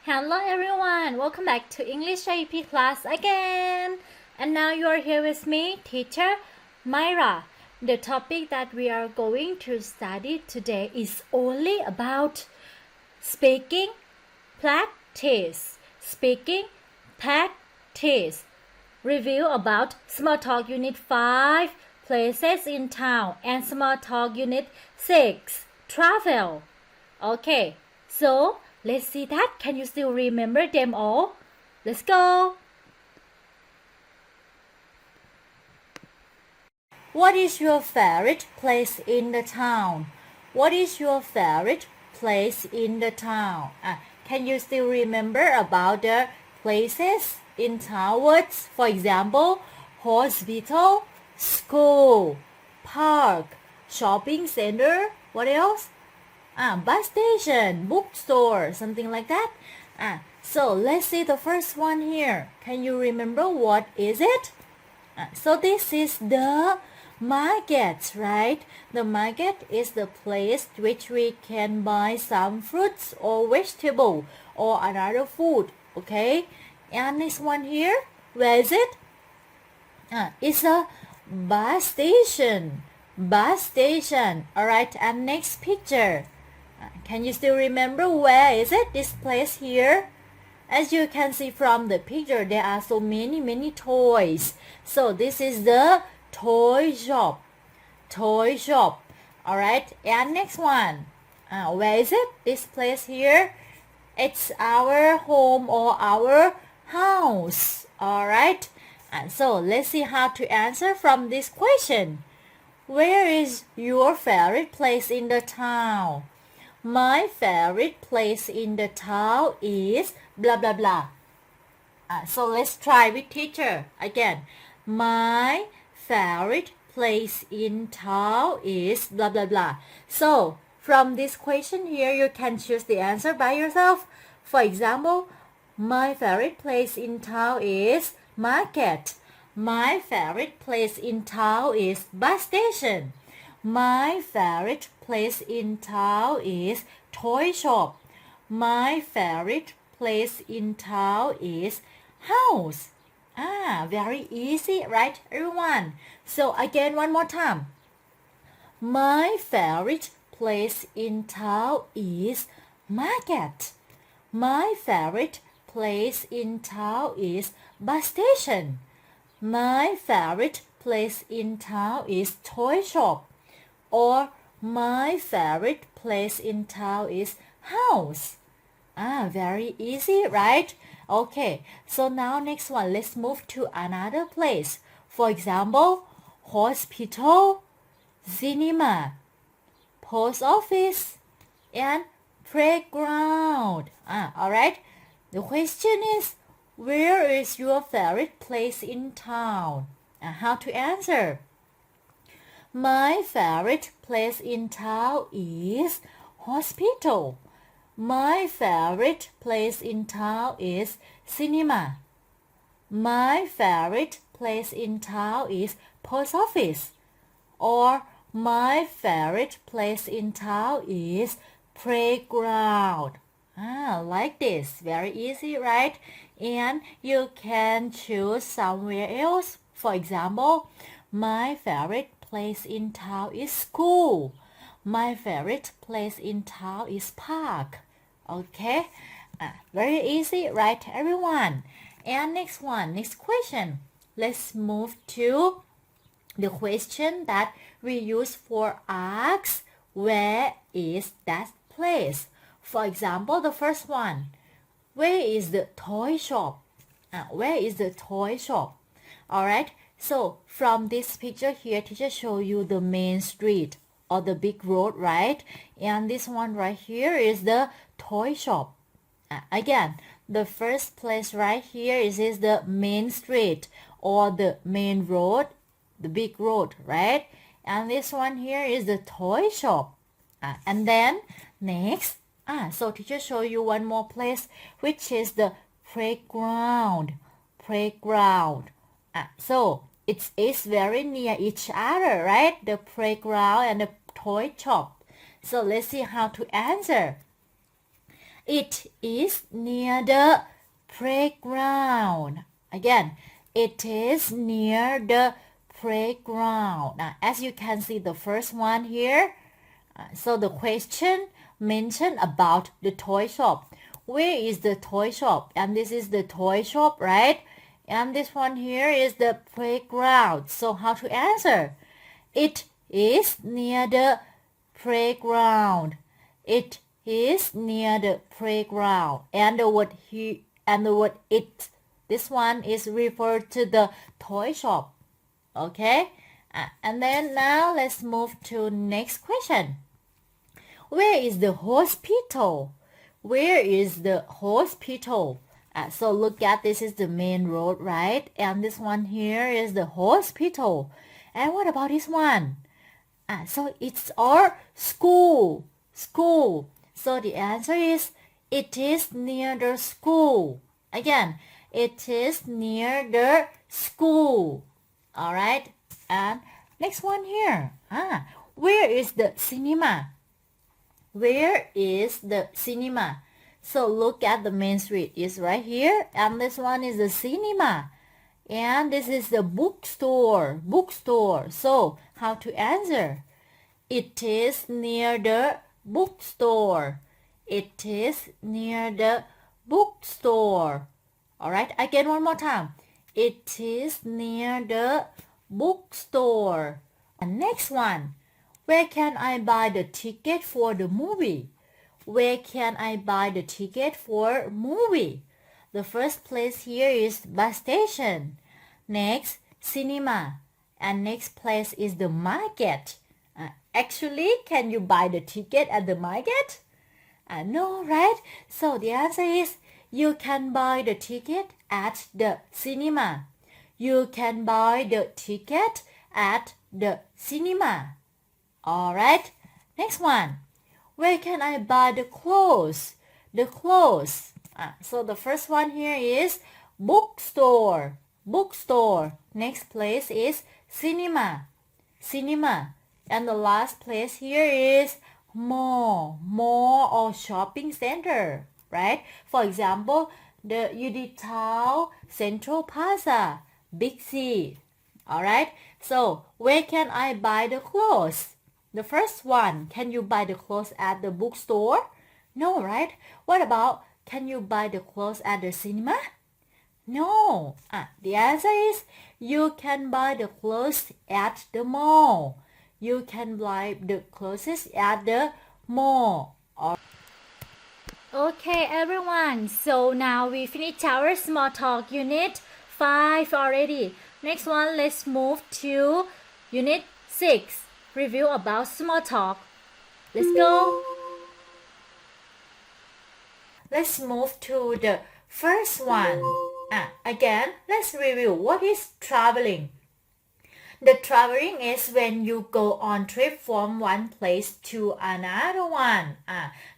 Hello everyone, welcome back to English IEP class again. And now you are here with me, teacher Myra. The topic that we are going to study today is only about speaking practice. Speaking practice. Review about Small Talk Unit 5, Places in Town, and Small Talk Unit 6, Travel. Okay, so let's see that. Can you still remember them all? Let's go. What is your favorite place in the town? What is your favorite place in the town? Can you still remember about the places in town words? For example, hospital, school, park, shopping center. What else? Bus station, bookstore, something like that. So let's see the first one here. Can you remember what is it? So this is the market, right? The market is the place which we can buy some fruits or vegetable or another food, okay? And this one here, where is it? It's a bus station. Bus station. Alright, and next picture. Can you still remember where is it? This place here? As you can see from the picture, there are so many toys. So this is the toy shop. Toy shop. Alright, and next one. Where is it? This place here? It's our home or our house. Alright, and so let's see how to answer from this question. Where is your favorite place in the town? My favorite place in the town is blah blah blah. So let's try with teacher again. My favorite place in town is blah blah blah. So from this question here, you can choose the answer by yourself. For example, my favorite place in town is market. My favorite place in town is bus station. My favorite place in town is toy shop. My favorite place in town is house. Very easy, right, everyone? So again, one more time. My favorite place in town is market. My favorite place in town is bus station. My favorite place in town is toy shop. Or my favorite place in town is house. Very easy, right? Okay, so now next one, let's move to another place. For example, hospital, cinema, post office, and playground. Alright, the question is, where is your favorite place in town? How to answer? My favorite place in town is hospital. My favorite place in town is cinema. My favorite place in town is post office. Or my favorite place in town is playground. Like this. Very easy, right? And you can choose somewhere else. For example, my favorite place in town is school. My favorite place in town is park. Okay, very easy, right, everyone? And next one, next question. Let's move to the question that we use for ask, where is that place? For example, the first one, where is the toy shop? Where is the toy shop? Alright, so from this picture here, teacher show you the main street or the big road, right? And this one right here is the toy shop. Again, the first place right here is the main street or the main road, the big road, right? And this one here is the toy shop. And then next, so teacher show you one more place, which is the playground. Playground. So it's very near each other, right? The playground and the toy shop. So let's see how to answer. It is near the playground. Again, it is near the playground. Now, as you can see, the first one here. So the question mentioned about the toy shop. Where is the toy shop? And this is the toy shop, right? And this one here is the playground. So how to answer? It is near the playground. It is near the playground. And the word it, this one is referred to the toy shop. Okay? And then now let's move to next question. Where is the hospital? Where is the hospital? So look at, this is the main road, right? And this one here is the hospital. And what about this one? So it's our school. School. So the answer is, it is near the school. Again, it is near the school. Alright? And next one here. Where is the cinema? Where is the cinema? So look at the main street is right here, and this one is the cinema, and this is the bookstore. Bookstore. So how to answer? It is near the bookstore. It is near the bookstore. All right. Again, one more time. It is near the bookstore. And next one. Where can I buy the ticket for the movie? Where can I buy the ticket for movie? The first place here is bus station. Next, cinema. And next place is the market. Actually, can you buy the ticket at the market? No, right? So the answer is, you can buy the ticket at the cinema. You can buy the ticket at the cinema. Alright, next one. Where can I buy the clothes? The clothes. So the first one here is bookstore. Bookstore. Next place is cinema. Cinema. And the last place here is mall. Mall or shopping center. Right? For example, the Town, Central Plaza, Big C. Alright? So, where can I buy the clothes? The first one, can you buy the clothes at the bookstore? No, right? What about, can you buy the clothes at the cinema? No. The answer is, you can buy the clothes at the mall. You can buy the clothes at the mall. Okay, everyone. So now we finished our small talk unit 5 already. Next one, let's move to unit 6. Review about small talk. Let's go. Let's move to the first one. Again, let's review what is traveling. The traveling is when you go on trip from one place to another one.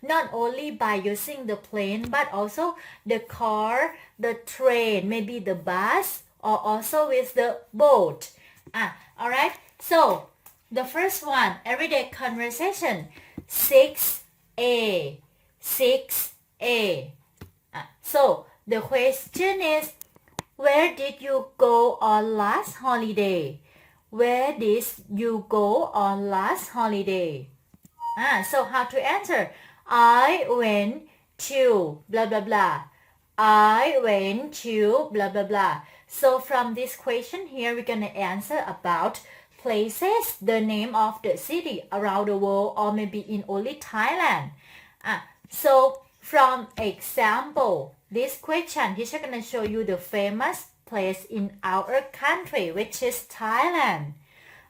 Not only by using the plane, but also the car, the train, maybe the bus, or also with the boat. Alright, so the first one, everyday conversation, 6A. 6A. So the question is, where did you go on last holiday? Where did you go on last holiday? So how to answer? I went to blah blah blah. I went to blah blah blah. So from this question here, we're gonna answer about places, the name of the city around the world, or maybe in only Thailand. So from example, this question, teacher gonna show you the famous place in our country, which is Thailand.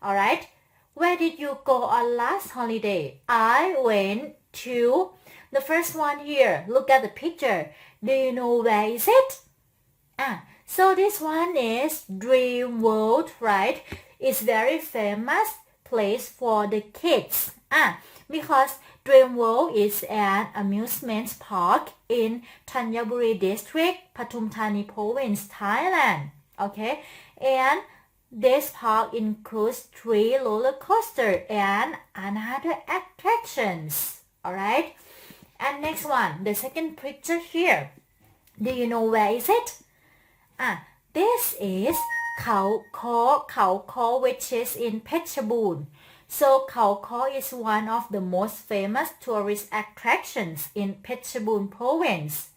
Alright, where did you go on last holiday? I went to, the first one here, look at the picture. Do you know where is it? So this one is Dream World, right? It's very famous place for the kids. Because Dream World is an amusement park in Thanyaburi district, Pathum Thani province, Thailand. Okay, and this park includes 3 roller coasters and another attractions. Alright, And next one, the second picture here. Do you know where is it? This is Khao Kho, which is in Phetchabun. So Khao Kho is one of the most famous tourist attractions in Phetchabun province.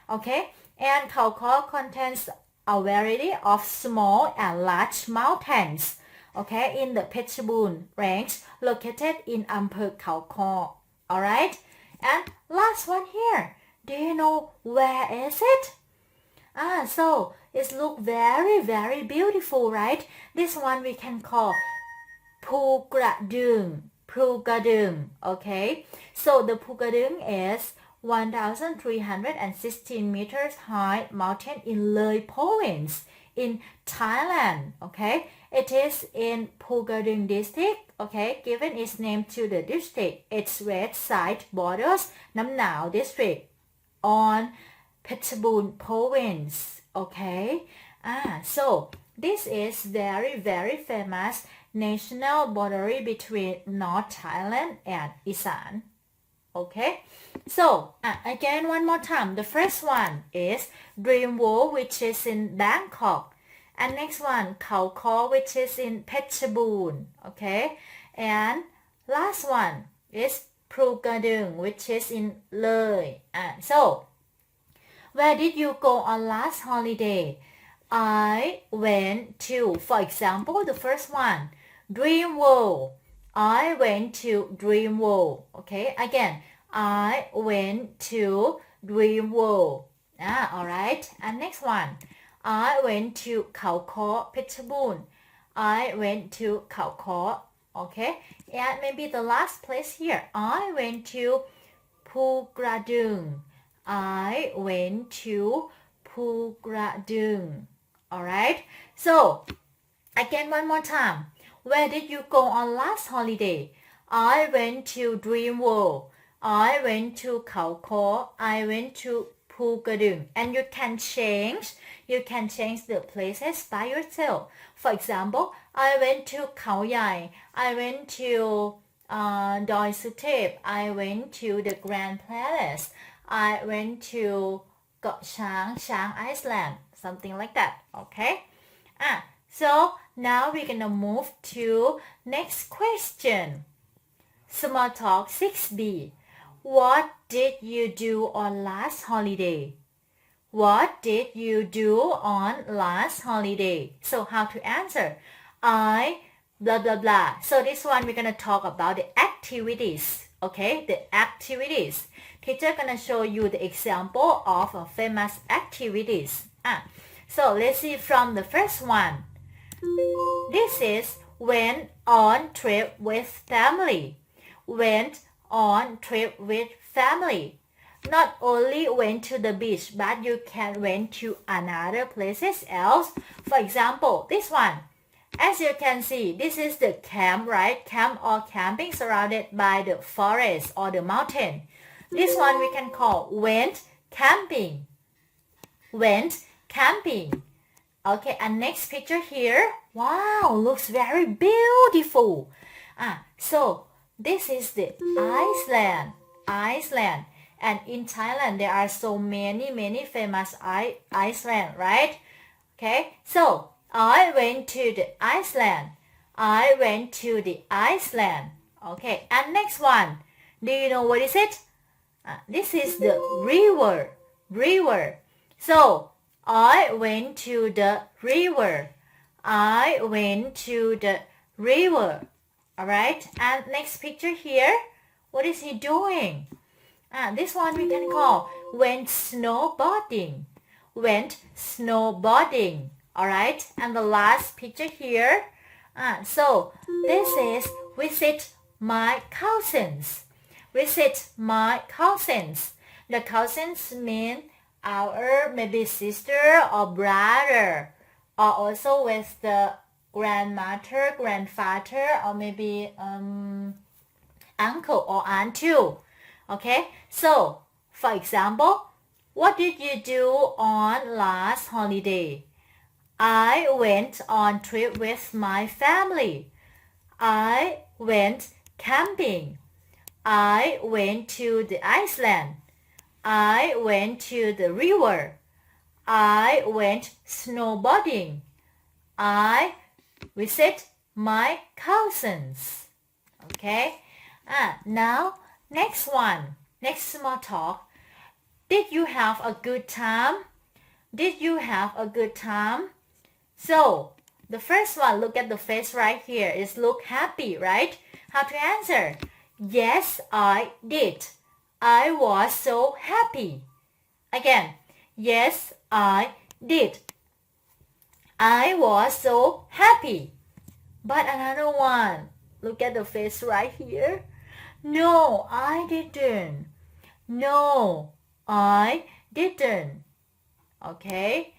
Okay, and Khao Kho contains a variety of small and large mountains. Okay, in the Phetchabun range located in Ampher Khao Kho. Alright, and last one here. Do you know where is it? So it looks very, very beautiful, right? This one we can call Pu Gadung, okay? So the Pu Gadung is 1,316 meters high mountain in Leh province in Thailand, okay? It is in Pu Gadung district, okay? Given its name to the district, its west side borders Nam Nao district on Phetchabun province, okay? So this is very, very famous national boundary between North Thailand and Isan, okay? So again, one more time. The first one is Dream World, which is in Bangkok, and next one Khao Kho, which is in Phetchabun, okay? And last one is Phru Gadung, which is in Leh. So where did you go on last holiday? I went to, for example, the first one, Dream World. I went to Dream World. Okay, again, I went to Dream World. Alright. And next one, I went to Khao Kho, Phetchabun. I went to Khao Kho. Okay, and maybe the last place here, I went to Phru Gadung. I went to Phru Gadung. Alright, so again one more time. Where did you go on last holiday? I went to Dream World. I went to Khao Kho. I went to Phru Gadung. And you can change the places by yourself. For example, I went to Khao Yai. I went to Doi Suthep. I went to the Grand Palace. I went to Got Shang Iceland, something like that, okay? So now we're gonna move to next question. Small talk 6B. What did you do on last holiday? What did you do on last holiday? So how to answer? I blah blah blah. So this one we're gonna talk about the activities, okay? The activities. Teacher gonna show you the example of famous activities. So let's see from the first one. This is went on trip with family. Went on trip with family. Not only went to the beach, but you can went to another places else. For example, this one. As you can see, this is the camp, right? Camp or camping surrounded by the forest or the mountain. This one we can call went camping. Went camping. Okay, and next picture here. Wow, looks very beautiful. So this is the Iceland. Iceland. And in Thailand, there are so many famous Iceland, right? Okay, so I went to the Iceland. I went to the Iceland. Okay, and next one. Do you know what is it? This is the river. River. So I went to the river. I went to the river. Alright, and next picture here. What is he doing? This one we can call went snowboarding. Went snowboarding. Alright, and the last picture here. So this is visit my cousins. Visit my cousins. The cousins mean our maybe sister or brother, or also with the grandmother, grandfather, or maybe uncle or aunt too. Okay, so for example, what did you do on last holiday? I went on trip with my family. I went camping. I went to the Iceland. I went to the river. I went snowboarding. I visit my cousins. Okay. Now next one. Next small talk. Did you have a good time? Did you have a good time? So the first one, look at the face right here. Is look happy, right? How to answer? Yes, I did. I was so happy. Again, yes, I did. I was so happy. But another one, look at the face right here. No, I didn't. No, I didn't. Okay.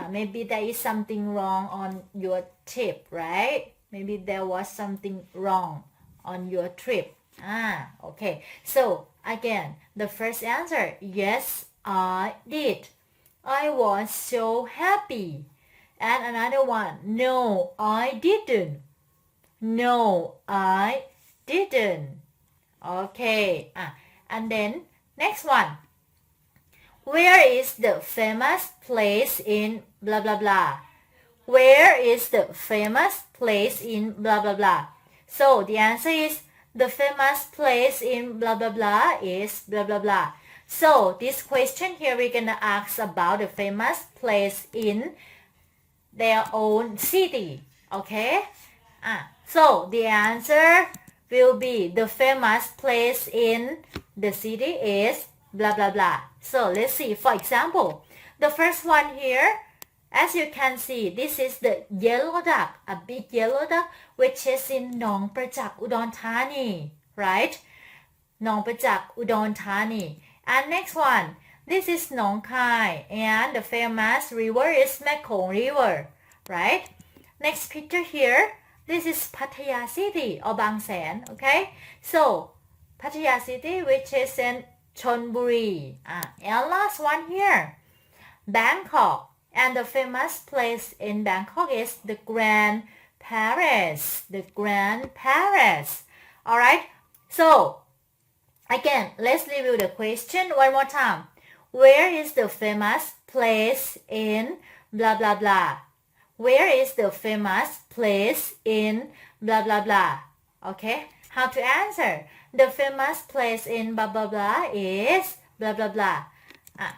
Maybe there is something wrong on your trip, right? Maybe there was something wrong on your trip. Okay. So again, the first answer, yes, I did. I was so happy. And another one, no, I didn't. No, I didn't. Okay. And then next one. Where is the famous place in blah blah blah? Where is the famous place in blah blah blah? So the answer is the famous place in blah blah blah is blah blah blah. So this question here we're gonna ask about the famous place in their own city. Okay? So the answer will be the famous place in the city is blah blah blah. So let's see. For example, the first one here, as you can see, this is the yellow duck, a big yellow duck, which is in Nong Prajak, Udon Thani, right? Nong Prajak, Udon Thani. And next one, this is Nong Khai, and the famous river is Mekong River, right? Next picture here, this is Pattaya City or Bang Sen, okay? So, Pattaya City, which is in Chonburi. And last one here, Bangkok. And the famous place in Bangkok is the Grand Palace. The Grand Palace. Alright, so again, let's review the question one more time. Where is the famous place in blah blah blah? Where is the famous place in blah blah blah? Okay, how to answer? The famous place in blah blah blah is blah blah blah.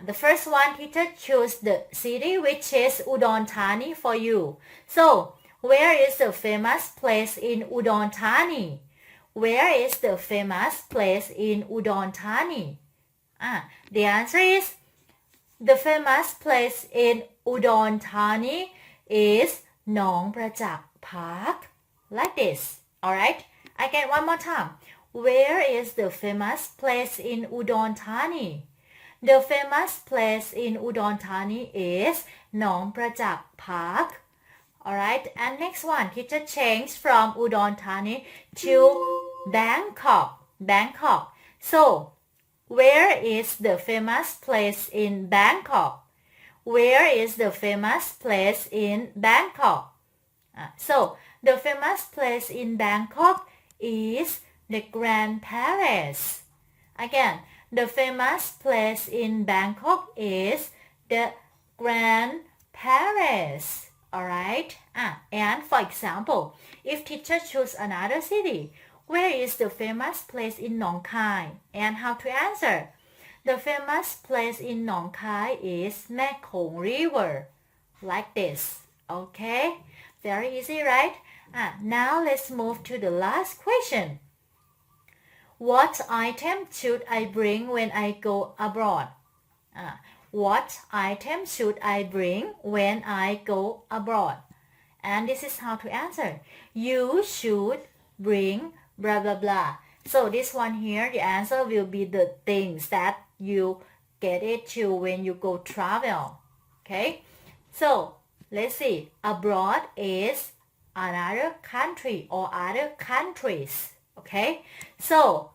The first one, teacher choose the city which is Udon Thani for you. So, where is the famous place in Udon Thani? Where is the famous place in Udon Thani? The answer is the famous place in Udon Thani is Nong Prajak Park. Like this. Alright? Again, one more time. Where is the famous place in Udon Thani? The famous place in Udon Thani is Nong Prajak Park. Alright, and next one, teacher changed from Udon Thani to Bangkok. Bangkok. So, where is the famous place in Bangkok? Where is the famous place in Bangkok? So, the famous place in Bangkok is the Grand Palace. Again, the famous place in Bangkok is the Grand Palace. Alright? And for example, if teacher choose another city, where is the famous place in Nong Khai? And how to answer? The famous place in Nong Khai is Mekong River. Like this. Okay? Very easy, right? Now let's move to the last question. What item should I bring when I go abroad? What item should I bring when I go abroad? And this is how to answer. You should bring blah blah blah. So this one here, the answer will be the things that you get it to when you go travel. Okay? So let's see. Abroad is another country or other countries. Okay? So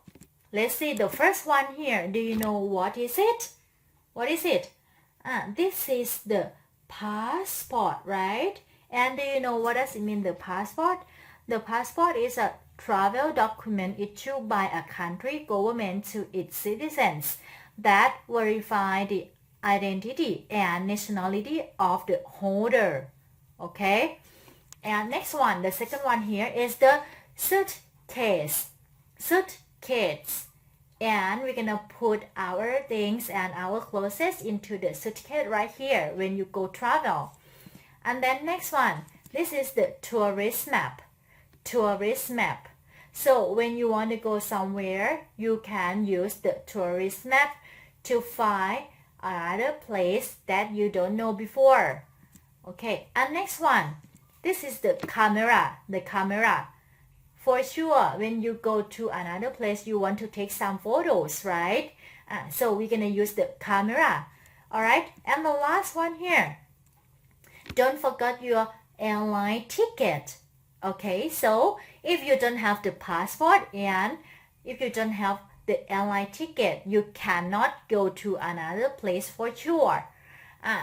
let's see the first one here. Do you know what is it? What is it? This is the passport, right? And do you know what does it mean, the passport? The passport is a travel document issued by a country government to its citizens that verify the identity and nationality of the holder. Okay, and next one, the second one here is the suitcase. And we're gonna put our things and our clothes into the suitcase right here when you go travel. And then next one, this is the tourist map. So when you want to go somewhere, you can use the tourist map to find another place that you don't know before. Okay, and next one, this is the camera. For sure, when you go to another place, you want to take some photos, right? So we're gonna use the camera. Alright, and the last one here, don't forget your airline ticket. Okay, so if you don't have the passport and if you don't have the airline ticket, you cannot go to another place for sure.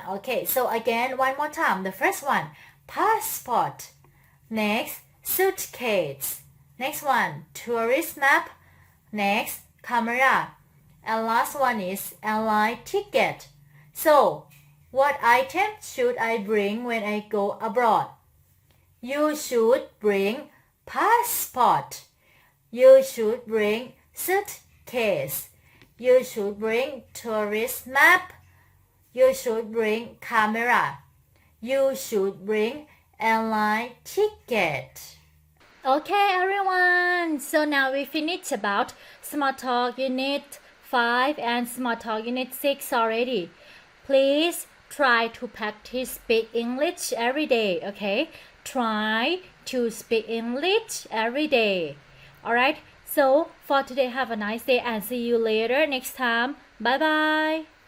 Okay, so again, one more time. The first one, passport. Next, suitcase. Next one, tourist map. Next, camera. And last one is airline ticket. So, what item should I bring when I go abroad? You should bring passport. You should bring suitcase. You should bring tourist map. You should bring camera. You should bring airline ticket. Okay, everyone. So now we finished about Small Talk Unit 5 and Small Talk Unit 6 already. Please try to practice speak English every day, okay? Try to speak English every day. Alright, so for today, have a nice day and see you later next time. Bye bye.